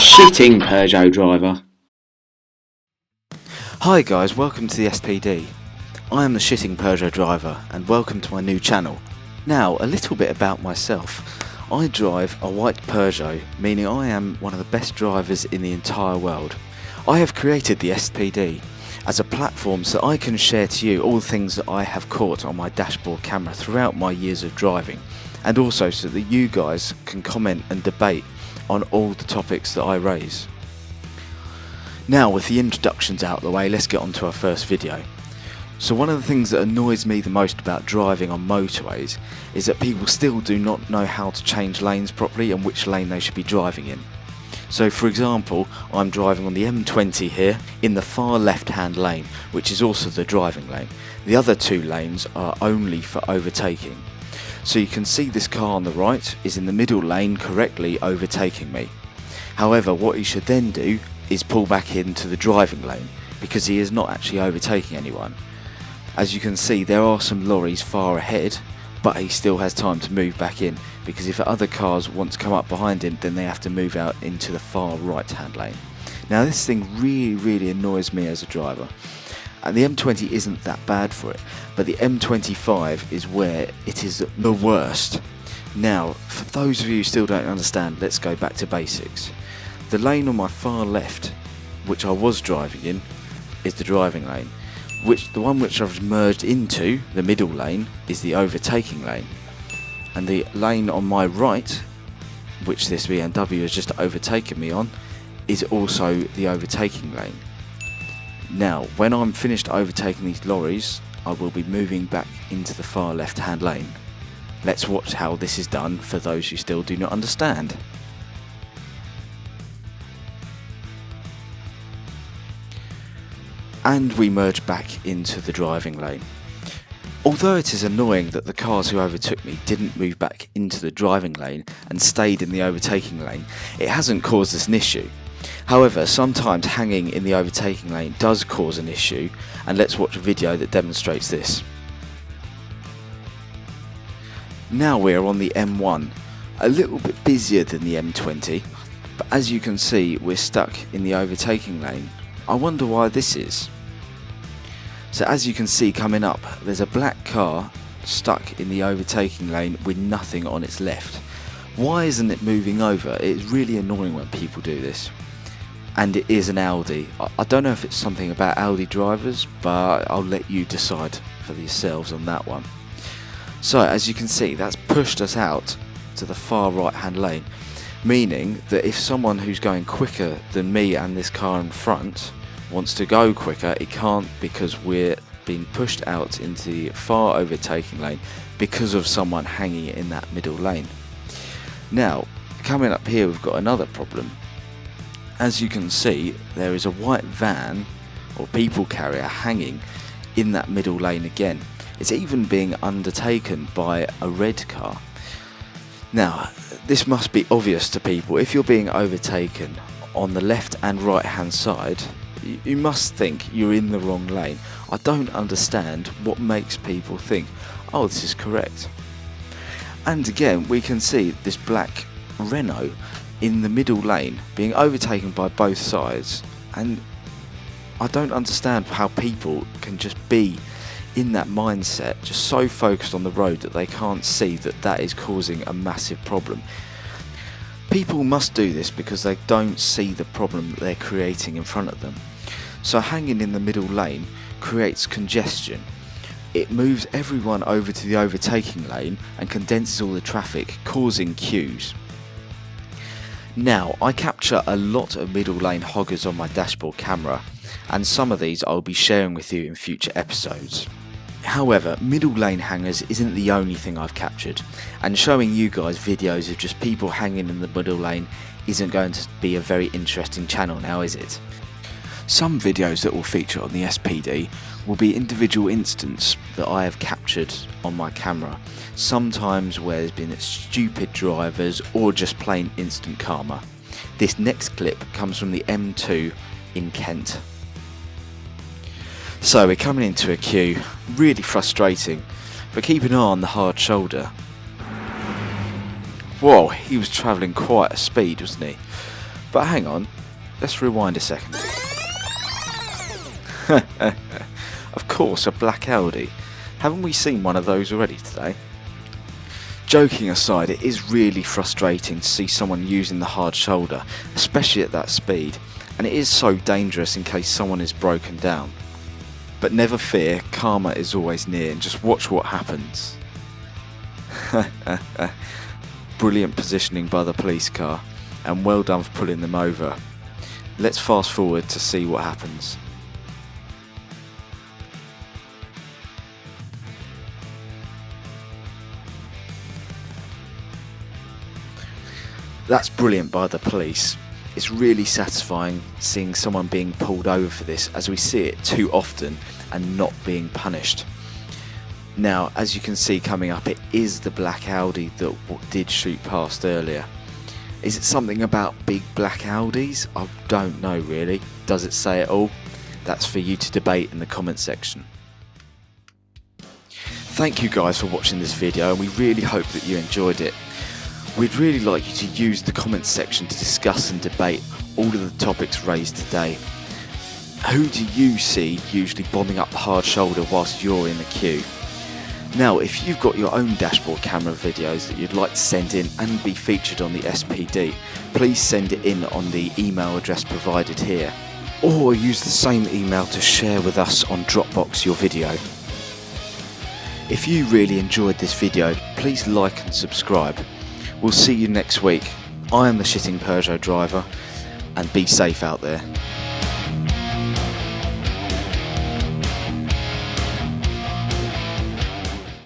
Shitting Peugeot Driver. Hi guys, welcome to the SPD. I am the shitting Peugeot Driver and welcome to my new channel. Now, a little bit about myself. I drive a white Peugeot, meaning I am one of the best drivers in the entire world. I have created the SPD as a platform so I can share to you all the things that I have caught on my dashboard camera throughout my years of driving, and also so that you guys can comment and debate on all the topics that I raise. Now, with the introductions out of the way, let's get on to our first video. So one of the things that annoys me the most about driving on motorways is that people still do not know how to change lanes properly and which lane they should be driving in. So for example, I'm driving on the M20 here in the far left hand lane, which is also the driving lane. The other two lanes are only for overtaking. So you can see this car on the right is in the middle lane correctly overtaking me. However, what he should then do is pull back into the driving lane because he is not actually overtaking anyone. As you can see, there are some lorries far ahead, but he still has time to move back in because if other cars want to come up behind him, then they have to move out into the far right hand lane. Now this thing really annoys me as a driver. And the M20 isn't that bad for it, but the M25 is where it is the worst. Now, for those of you who still don't understand, let's go back to basics. The lane on my far left, which I was driving in, is the driving lane. The one which I've merged into, the middle lane, is the overtaking lane. And the lane on my right, which this BMW has just overtaken me on, is also the overtaking lane. Now, when I'm finished overtaking these lorries, I will be moving back into the far left hand lane. Let's watch how this is done for those who still do not understand. And we merge back into the driving lane. Although it is annoying that the cars who overtook me didn't move back into the driving lane and stayed in the overtaking lane, it hasn't caused us an issue. However, sometimes hanging in the overtaking lane does cause an issue, and let's watch a video that demonstrates this. Now we're on the M1, a little bit busier than the M20, but as you can see we're stuck in the overtaking lane. I wonder why this is. So as you can see coming up, there's a black car stuck in the overtaking lane with nothing on its left. Why isn't it moving over? It's really annoying when people do this. And it is an Audi. I don't know if it's something about Audi drivers, but I'll let you decide for yourselves on that one. So as you can see, that's pushed us out to the far right hand lane, meaning that if someone who's going quicker than me and this car in front wants to go quicker, it can't because we're being pushed out into the far overtaking lane because of someone hanging in that middle lane. Now, coming up here we've got another problem. As you can see, there is a white van or people carrier hanging in that middle lane again. It's even being undertaken by a red car. Now, this must be obvious to people. If you're being overtaken on the left and right hand side, you must think you're in the wrong lane. I don't understand what makes people think, oh, this is correct. And again, we can see this black Renault in the middle lane being overtaken by both sides, and I don't understand how people can just be in that mindset, just so focused on the road that they can't see that that is causing a massive problem. People must do this because they don't see the problem that they're creating in front of them. So hanging in the middle lane creates congestion. It moves everyone over to the overtaking lane and condenses all the traffic, causing queues. Now, I capture a lot of middle lane hoggers on my dashboard camera, and some of these I'll be sharing with you in future episodes. However, middle lane hangers isn't the only thing I've captured, and showing you guys videos of just people hanging in the middle lane isn't going to be a very interesting channel now, is it? Some videos that will feature on the SPD will be individual instances that I have captured on my camera, sometimes where there's been stupid drivers or just plain instant karma. This next clip comes from the M2 in Kent. So we're coming into a queue, really frustrating, but keep an eye on the hard shoulder. Whoa, he was travelling quite a speed, wasn't he? But hang on, let's rewind a second. Of course, a black Audi. Haven't we seen one of those already today? Joking aside, it is really frustrating to see someone using the hard shoulder, especially at that speed, and it is so dangerous in case someone is broken down. But never fear, karma is always near, and just watch what happens. Brilliant positioning by the police car, and well done for pulling them over. Let's fast forward to see what happens. That's brilliant by the police. It's really satisfying seeing someone being pulled over for this, as we see it too often and not being punished. Now, as you can see coming up, it is the black Audi that did shoot past earlier. Is it something about big black Audis? I don't know really. Does it say it all? That's for you to debate in the comment section. Thank you guys for watching this video, and we really hope that you enjoyed it. We'd really like you to use the comments section to discuss and debate all of the topics raised today. Who do you see usually bombing up the hard shoulder whilst you're in the queue? Now, if you've got your own dashboard camera videos that you'd like to send in and be featured on the SPD, please send it in on the email address provided here. Or use the same email to share with us on Dropbox your video. If you really enjoyed this video, please like and subscribe. We'll see you next week. I am the tting Peugeot driver, and be safe out there.